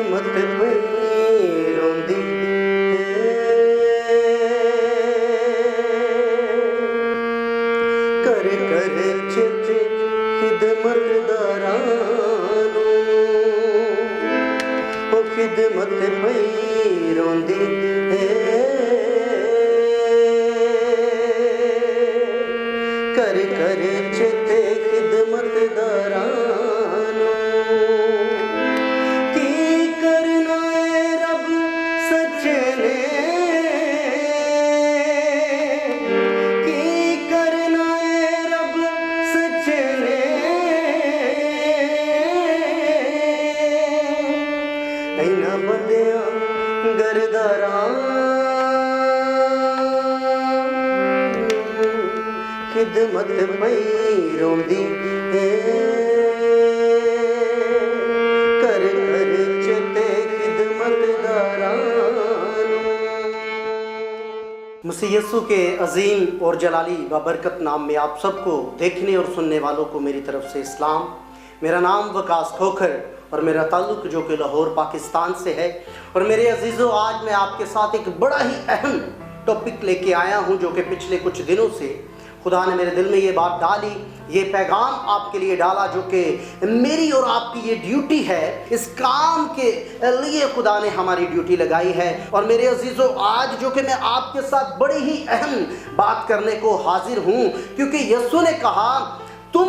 खिदमत में रोंदी कर कर चित खिदमत दारानो ओ खिदमत में रोंदी कर कर चित खिदमत दारानो की करना है रब सच्चे ने की करना है रब सच्चे ने ऐना बंदियां गरदारां खिदमत में रोंदी कर कर चिते खिदमत दारानो। मसीह यीशु के अजीम और जलाली व बरकत नाम में आप सबको देखने और सुनने वालों को मेरी तरफ से इस्लाम। मेरा नाम वकास खोखर और मेरा ताल्लुक जो कि लाहौर पाकिस्तान से है। और मेरे अजीज़ों, आज मैं आपके साथ एक बड़ा ही अहम टॉपिक लेके आया हूँ जो कि पिछले कुछ दिनों से खुदा ने मेरे दिल में ये बात डाली, ये पैगाम आपके लिए डाला जो कि मेरी और आपकी ये ड्यूटी है। इस काम के लिए खुदा ने हमारी ड्यूटी लगाई है। और मेरे अजीज़ों, आज जो कि मैं आपके साथ बड़ी ही अहम बात करने को हाजिर हूँ, क्योंकि यीशु ने कहा तुम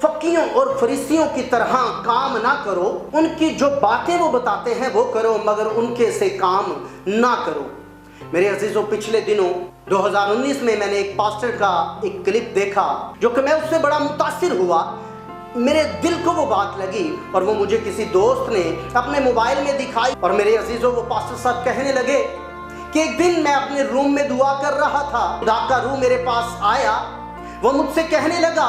फकीयों और फरीसियों की तरह काम ना करो, उनकी जो बातें वो बताते हैं वो करो, मगर उनके से काम ना करो। मेरे अजीज़ों, पिछले दिनों 2019 में मैंने एक पास्टर का एक क्लिप देखा जो कि मैं उससे बड़ा मुतासिर हुआ। मेरे दिल को वो बात लगी और वो मुझे किसी दोस्त ने अपने मोबाइल में दिखाई। और मेरे अजीज़ों, वो पास्टर साहब कहने लगे कि एक दिन मैं अपने रूम में दुआ कर रहा था, खुदा का रूह मेरे पास आया। वो मुझसे कहने लगा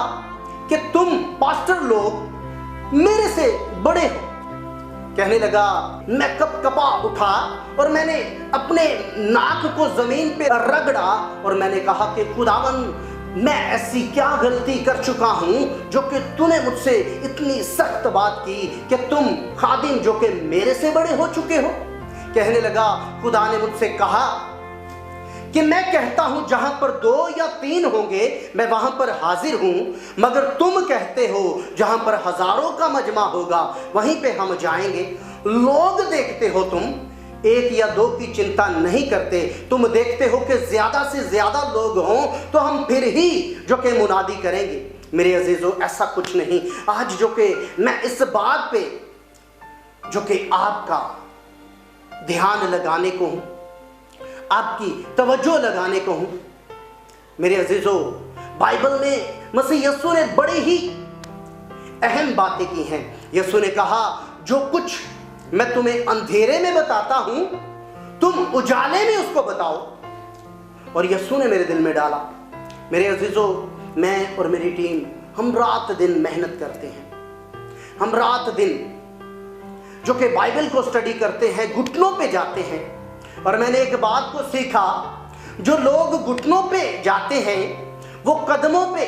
कि तुम पास्टर लोग मेरे से बड़े हो। कहने लगा, मैं कपा उठा और मैंने अपने नाक को जमीन पे रगड़ा और मैंने कहा कि खुदावन, मैं ऐसी क्या गलती कर चुका हूं जो कि तूने मुझसे इतनी सख्त बात की कि तुम खादिम जो कि मेरे से बड़े हो चुके हो। कहने लगा, खुदा ने मुझसे कहा कि मैं कहता हूं जहां पर 2 या 3 होंगे मैं वहां पर हाजिर हूं, मगर तुम कहते हो जहां पर हजारों का मजमा होगा वहीं पे हम जाएंगे। लोग देखते हो तुम 1 या 2 की चिंता नहीं करते, तुम देखते हो कि ज्यादा से ज्यादा लोग हों तो हम फिर ही जो कि मुनादी करेंगे। मेरे अजीजों, ऐसा कुछ नहीं। आज जो कि मैं इस बात पे जो कि आपका ध्यान लगाने को हूं, आपकी तवज्जो लगाने को हूं। मेरे अजीजों, बाइबल में मसीह यीशु ने बड़ी ही अहम बातें की हैं। यीशु ने कहा, जो कुछ मैं तुम्हें अंधेरे में बताता हूं तुम उजाले में उसको बताओ। और यीशु ने मेरे दिल में डाला। मेरे अजीजों, मैं और मेरी टीम हम रात दिन मेहनत करते हैं। हम रात दिन जो कि बाइबल को स्टडी करते हैं, घुटनों पे जाते हैं। और मैंने एक बात को सीखा, जो लोग घुटनों पे जाते हैं वो कदमों पे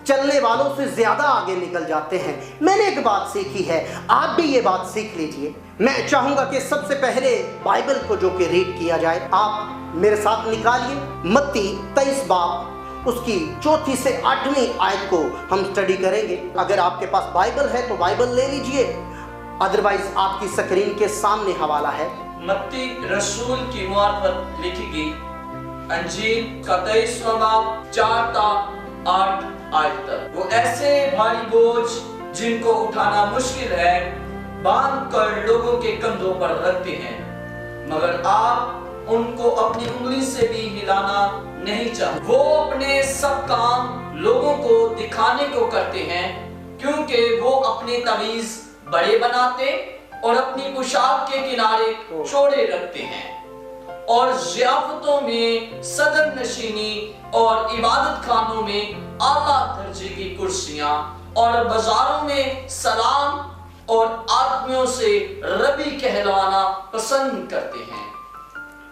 चलने वालों से ज्यादा आगे निकल जाते हैं। मैंने एक बात सीखी है, आप भी ये बात सीख लीजिए। मैं चाहूंगा कि सबसे पहले बाइबल को जो कि रीड किया जाए, आप मेरे साथ निकालिए मत्ती 23 बाब उसकी 4 से 8वीं आयत को हम स्टडी करेंगे। अगर आपके पास बाइबल है तो बाइबल ले लीजिए, अदरवाइज आपकी स्क्रीन के सामने हवाला है। मत्ती रसूल की मार्फत लिखी गई अंजील का 23वां बाब 4 से 8 आयत तक। वो ऐसे भारी बोझ जिनको उठाना मुश्किल है बांध कर लोगों के कंधों पर रखते हैं, मगर आप उनको अपनी उंगली से भी हिलाना नहीं चाहते। वो अपने सब काम लोगों को दिखाने को करते हैं, क्योंकि वो अपने तवीज बड़े बनाते और अपनी पोशाक के किनारे चौड़े रखते हैं, और ज़ियाफतों में सदर नशीनी और इबादत खानों में आला दर्जे की कुर्सियां और बाजारों में सलाम और आदमियों से रबी कहलाना पसंद करते हैं,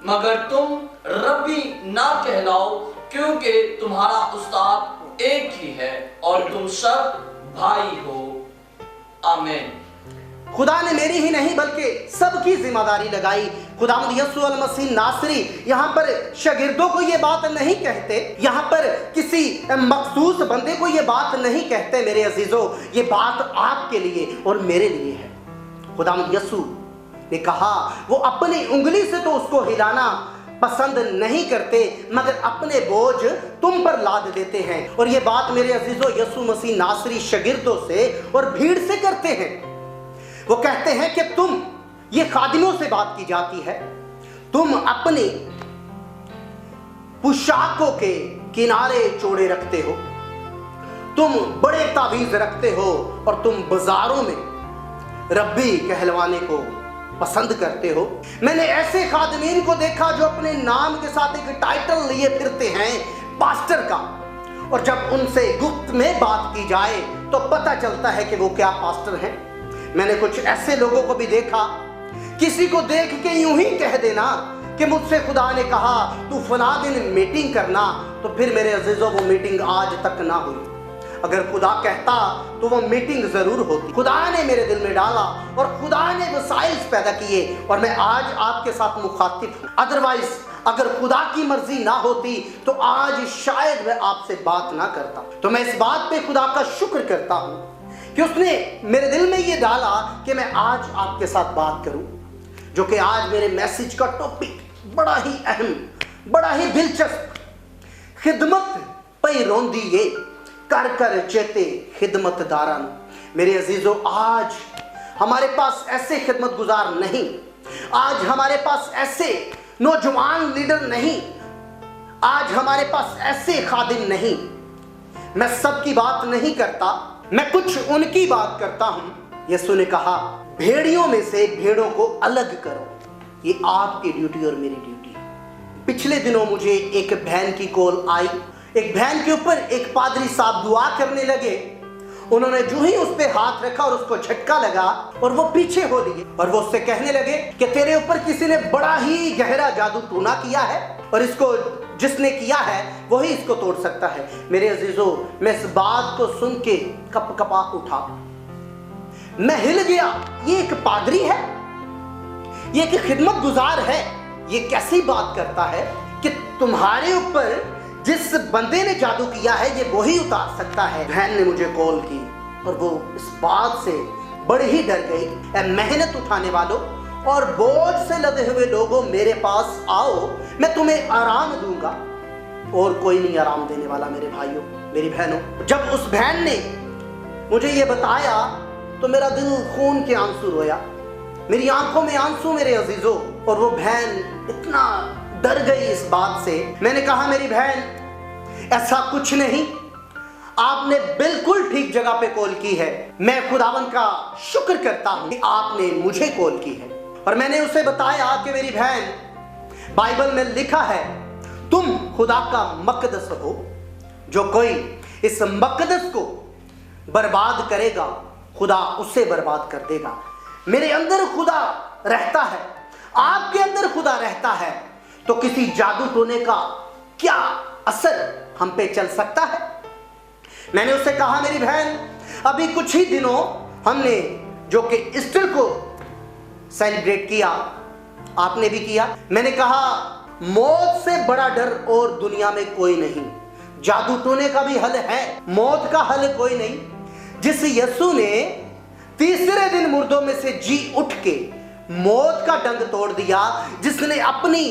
मगर तुम रबी ना कहलाओ, क्योंकि तुम्हारा उस्ताद एक ही है और तुम सब भाई हो। आमीन। खुदा ने मेरी ही नहीं बल्कि सबकी जिम्मेदारी लगाई। खुदावंद यीशु अल मसीह नासरी यहाँ पर शागिर्दों को ये बात नहीं कहते, यहाँ पर किसी मखसूस बंदे को ये बात नहीं कहते। मेरे अजीजों, ये बात आपके लिए और मेरे लिए है। खुदावंद यीशु ने कहा वो अपनी उंगली से तो उसको हिलाना पसंद नहीं करते, मगर अपने बोझ तुम पर लाद देते हैं। और ये बात मेरे अजीजों यीशु मसीह नासरी शागिर्दों से और भीड़ से करते हैं। वो कहते हैं कि तुम, ये खादिमों से बात की जाती है, तुम अपनी पोशाकों के किनारे चौड़े रखते हो, तुम बड़े तावीज रखते हो और तुम बाजारों में रब्बी कहलवाने को पसंद करते हो। मैंने ऐसे खादिमीन को देखा जो अपने नाम के साथ एक टाइटल लिए फिरते हैं पास्टर का, और जब उनसे गुप्त में बात की जाए तो पता चलता है कि वो क्या पास्टर हैं। मैंने कुछ ऐसे लोगों को भी देखा, किसी को देख के यूं ही कह देना कि मुझसे खुदा ने कहा तू फला दिन मीटिंग करना, तो फिर मेरे अजीजों वो मीटिंग आज तक ना हुई। अगर खुदा कहता तो वो मीटिंग जरूर होती। खुदा ने मेरे दिल में डाला और खुदा ने वसाइल पैदा किए और मैं आज आपके साथ मुखातिब हूँ। अदरवाइज अगर खुदा की मर्जी ना होती तो आज शायद मैं आपसे बात ना करता। तो मैं इस बात पे खुदा का शुक्र करता हूँ कि उसने मेरे दिल में ये डाला कि मैं आज आपके साथ बात करूं, जो कि आज मेरे मैसेज का टॉपिक बड़ा ही अहम, बड़ा ही दिलचस्प, खिदमत पई रोंदी ये कर कर चेते खिदमतदारन। मेरे अजीजों, आज हमारे पास ऐसे खिदमत गुजार नहीं, आज हमारे पास ऐसे नौजवान लीडर नहीं, आज हमारे पास ऐसे खादिम नहीं। मैं सबकी बात नहीं करता, मैं कुछ उनकी बात करता हूं। यीशु ने कहा भेड़ियों में से भेड़ों को अलग करो। ये आपकी ड्यूटी और मेरी ड्यूटी है। पिछले दिनों मुझे एक बहन की कॉल आई। एक बहन के ऊपर एक पादरी साहब दुआ करने लगे। उन्होंने जो ही उस पे हाथ रखा और उसको झटका लगा और वो पीछे हो लिए और वो उससे कहने लगे कि तेरे ऊपर किसी ने बड़ा ही गहरा जादू टूना किया है और इसको जिसने किया है वही इसको तोड़ सकता है। मेरे अजीजों, मैं इस बात को सुन के कपकपा उठा, मैं हिल गया। ये एक पादरी है, ये एक खिदमत गुजार है, ये कैसी बात करता है कि तुम्हारे ऊपर जिस बंदे ने जादू किया है ये वही उतार सकता है। बहन ने मुझे कॉल की और वो इस बात से बड़ी ही डर गई। मेहनत उठाने वालों और बोझ से लदे हुए लोगों, मेरे पास आओ, मैं तुम्हें आराम दूंगा। और कोई नहीं आराम देने वाला मेरे भाइयों, मेरी बहनों। जब उस बहन ने मुझे ये बताया तो मेरा दिल खून के आंसू रोया, मेरी आंखों में आंसू मेरे अजीजों। और वो बहन इतना डर गई इस बात से। मैंने कहा मेरी बहन, ऐसा कुछ नहीं, आपने बिल्कुल ठीक जगह पे कॉल की है। मैं खुदावन का शुक्र करता हूं कि आपने मुझे कॉल की है। और मैंने उसे बताया कि मेरी बहन, बाइबल में लिखा है तुम खुदा का मकदस हो, जो कोई इस मकदस को बर्बाद करेगा खुदा उसे बर्बाद कर देगा। मेरे अंदर खुदा रहता है, आपके अंदर खुदा रहता है, तो किसी जादू टोने का क्या असर हम पे चल सकता है। मैंने उससे कहा मेरी बहन, अभी कुछ ही दिनों हमने जो कि ईस्टर को सेलिब्रेट किया, आपने भी किया। मैंने कहा मौत से बड़ा डर और दुनिया में कोई नहीं। जादू टोने का भी हल है, मौत का हल कोई नहीं। जिस यीशु ने तीसरे दिन मुर्दों में से जी उठ के मौत का डंग तोड़ दिया, जिसने अपनी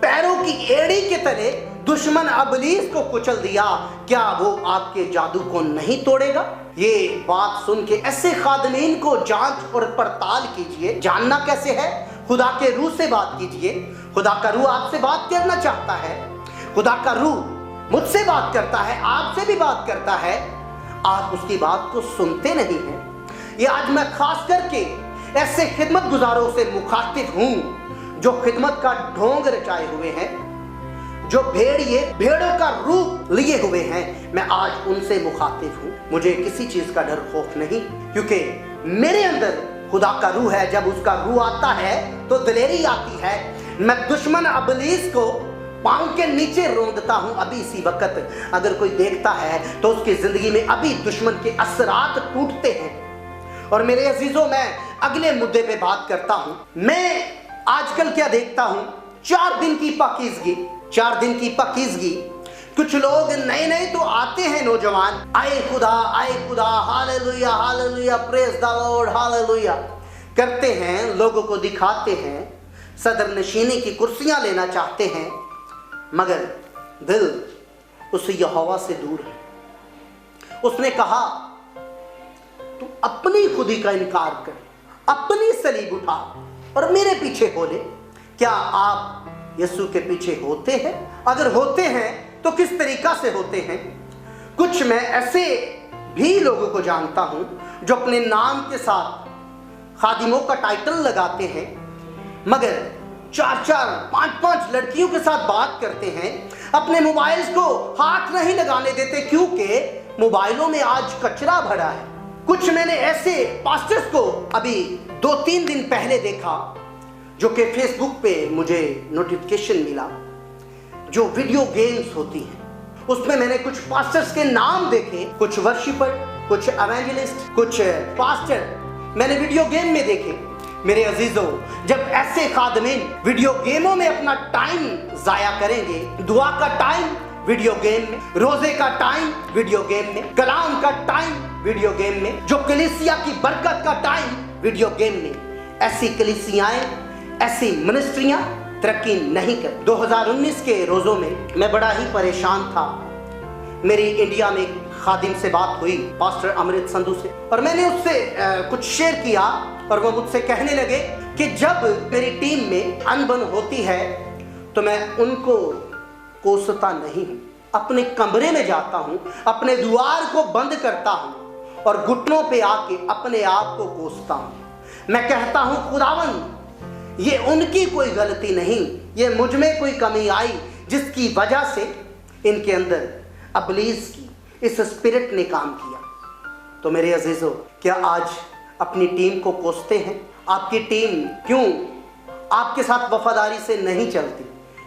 पैरों की एड़ी के तले दुश्मन अबलीस को कुचल दिया, क्या वो आपके जादू को नहीं तोड़ेगा? ये बात सुन के ऐसे खादिमीन को जांच और पड़ताल कीजिए। जानना कैसे है? खुदा के रूह से बात कीजिए। खुदा का रूह आपसे बात करना चाहता है, खुदा का रूह मुझसे बात करता है, आपसे भी बात करता है, आप उसकी बात को सुनते नहीं हैं। ये आज मैं खास करके ऐसे खिदमत गुजारों से मुखातिब हूं जो खिदमत का ढोंग रचाए हुए हैं, जो भेड़ों का रूप लिए हुए हैं। मैं आज उनसे मुखातिब हूं। मुझे किसी चीज का डर खौफ नहीं, क्योंकि मेरे अंदर खुदा का रूह है। जब उसका रूह आता है तो दिलेरी आती है। मैं दुश्मन अबलीस को पांव के नीचे रोंदता हूं। अभी इसी वक्त अगर कोई देखता है तो उसकी जिंदगी में अभी दुश्मन के असरात टूटते हैं और मेरे अजीजों, मैं अगले मुद्दे पे बात करता हूं। मैं आजकल क्या देखता हूं, 4 दिन की पाकीज़गी, 4 दिन की पाकीज़गी। कुछ लोग नए नए तो आते हैं, नौजवान, आए खुदा hallelujah hallelujah, praise the Lord, hallelujah करते हैं, लोगों को दिखाते हैं, सदर नशीनी की कुर्सियां लेना चाहते हैं, मगर दिल उस यहोवा से दूर है। उसने कहा, तू अपनी खुदी का इनकार कर, अपनी सलीब उठा और मेरे पीछे हो ले। क्या आप यीशु के पीछे होते हैं? अगर होते हैं तो किस तरीका से होते हैं? कुछ मैं ऐसे भी लोगों को जानता हूं जो अपने नाम के साथ खादिमों का टाइटल लगाते हैं, मगर 4-4, 5-5 लड़कियों के साथ बात करते हैं, अपने मोबाइल्स को हाथ नहीं लगाने देते, क्योंकि मोबाइलों में आज कचरा भरा है। कुछ मैंने ऐसे पास्टर्स को अभी 2-3 दिन पहले देखा, जो कि फेसबुक पे मुझे नोटिफिकेशन मिला, जो वीडियो गेम्स होती हैं, उसमें मैंने कुछ पास्टर्स के नाम देखे, कुछ वर्शिपर, कुछ एवेंजलिस्ट, कुछ पास्टर मैंने वीडियो गेम में देखे। मेरे अजीजों, जब ऐसे खादमीन वीडियो गेमों में अपना टाइम जाया करेंगे, दुआ का टाइम वीडियो गेम में, रोजे का टाइम वीडियो गेम में, कलाम का टाइम वीडियो गेम में, जो कलीसिया की बरकत का टाइम वीडियो गेम में, ऐसी कलीसियाएं, ऐसी मिनिस्ट्रियां तरक्की नहीं कर। 2019 के रोजों में मैं बड़ा ही परेशान था। मेरी इंडिया में खादिम से बात हुई, पास्टर अमृत संधू से, और मैंने उससे कुछ शेयर किया, और वो मुझसे कहने लगे कि जब मेरी टीम में अनबन होती है तो मैं उनको कोसता नहीं हूं, अपने कमरे में जाता हूं, अपने द्वार को बंद करता हूं और घुटनों पे आके अपने आप को कोसता हूं। मैं कहता हूं, खुदावंद, ये उनकी कोई गलती नहीं, ये मुझ में कोई कमी आई जिसकी वजह से इनके अंदर अबलीस की इस स्पिरिट ने काम किया। तो मेरे अजीजों, क्या आज अपनी टीम को कोसते हैं? आपकी टीम क्यों आपके साथ वफादारी से नहीं चलती?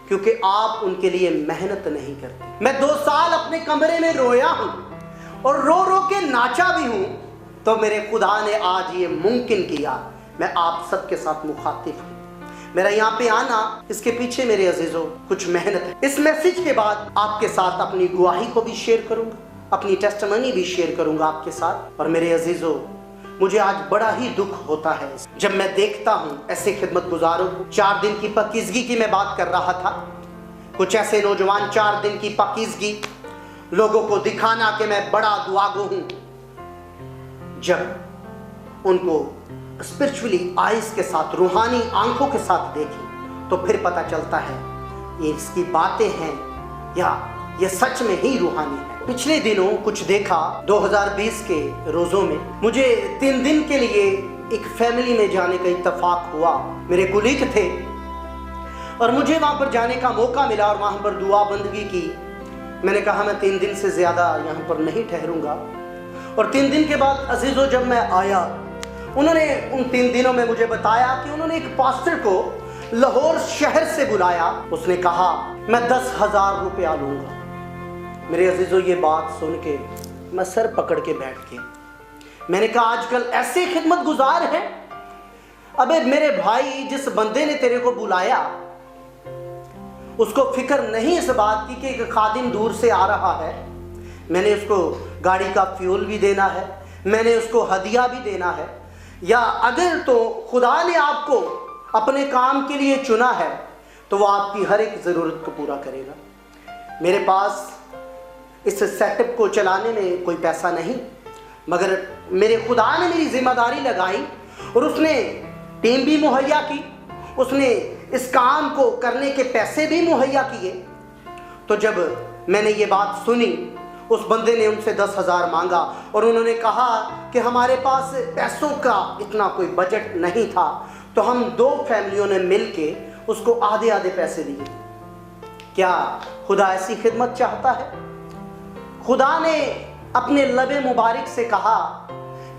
क्योंकि आप उनके लिए मेहनत नहीं करते। मैं 2 साल अपने कमरे में रोया हूं और रो रो के नाचा भी हूं, तो मेरे खुदा ने आज ये मुमकिन किया, मैं आप सबके साथ मुखातिब हूं। मेरा यहाँ पे आना, इसके पीछे मेरे अजीजों कुछ मेहनत है। इस मैसेज के बाद आपके साथ अपनी गवाही को भी शेयर करूंगा, अपनी टेस्टिमनी भी शेयर करूंगा आपके साथ। और मेरे अजीजों, मुझे आज बड़ा ही दुख होता है जब मैं देखता हूं ऐसे खिदमत गुजारों को। 4 दिन की पाकीज़गी की मैं बात कर रहा था। कुछ ऐसे नौजवान 4 दिन की पाकीज़गी, लोगों को दिखाना कि मैं बड़ा दुआगो हूं, जब उनको स्पिरिचुअली आइज के साथ, रूहानी आंखों के साथ देखी, तो फिर पता चलता है ये इसकी बातें हैं या ये सच में ही रूहानी है। पिछले दिनों कुछ देखा, 2020 के रोज़ों में मुझे 3 दिन के लिए एक फैमिली में जाने का इत्तेफाक हुआ। मेरे कुलीग थे और मुझे वहाँ पर जाने का मौका मिला और वहाँ पर दुआ बंदगी की। मैंने कहा मैं 3 दिन से ज़्यादा यहाँ पर नहीं ठहरूंगा। और 3 दिन के बाद अजीज़ों, जब मैं आया, उन्होंने उन 3 दिनों में मुझे बताया कि उन्होंने एक पास्टर को लाहौर शहर से बुलाया। उसने कहा मैं 10,000 रुपया लूँगा। मेरे अजीजों, ये बात सुन के मैं सर पकड़ के बैठ गया। मैंने कहा आजकल ऐसे खिदमत गुजार हैं। अबे मेरे भाई, जिस बंदे ने तेरे को बुलाया उसको फिक्र नहीं इस बात की कि एक खादिम दूर से आ रहा है, मैंने उसको गाड़ी का फ्यूल भी देना है, मैंने उसको हदिया भी देना है, या अगर तो खुदा ने आपको अपने काम के लिए चुना है तो वो आपकी हर एक ज़रूरत को पूरा करेगा। मेरे पास इस सेटअप को चलाने में कोई पैसा नहीं, मगर मेरे खुदा ने मेरी जिम्मेदारी लगाई और उसने टीम भी मुहैया की, उसने इस काम को करने के पैसे भी मुहैया किए। तो जब मैंने ये बात सुनी, उस बंदे ने उनसे 10,000 मांगा और उन्होंने कहा कि हमारे पास पैसों का इतना कोई बजट नहीं था, तो हम 2 फैमिलियों ने मिल के उसको आधे आधे पैसे दिए। क्या खुदा ऐसी खिदमत चाहता है? खुदा ने अपने लबे मुबारक से कहा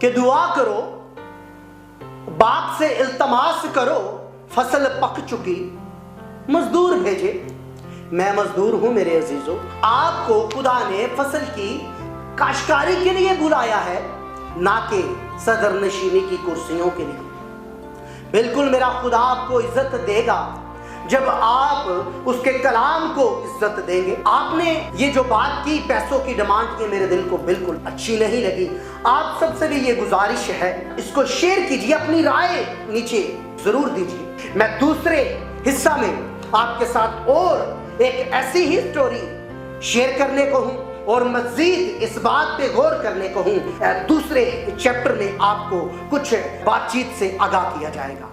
कि दुआ करो, बाप से इल्तमास करो, फसल पक चुकी, मजदूर भेजे। मैं मजदूर हूं मेरे अजीजों। आपको खुदा ने फसल की काश्तकारी के लिए बुलाया है, ना कि सदर नशीनी की कुर्सियों के लिए। बिल्कुल मेरा खुदा आपको इज्जत देगा जब आप उसके कलाम को इज्जत देंगे। आपने ये जो बात की पैसों की डिमांड की, मेरे दिल को बिल्कुल अच्छी नहीं लगी। आप सबसे भी ये गुजारिश है, इसको शेयर कीजिए, अपनी राय नीचे जरूर दीजिए। मैं दूसरे हिस्सा में आपके साथ और एक ऐसी ही स्टोरी शेयर करने को हूं और मजीद इस बात पे गौर करने को हूं। दूसरे चैप्टर में आपको कुछ बातचीत से आगाह किया जाएगा।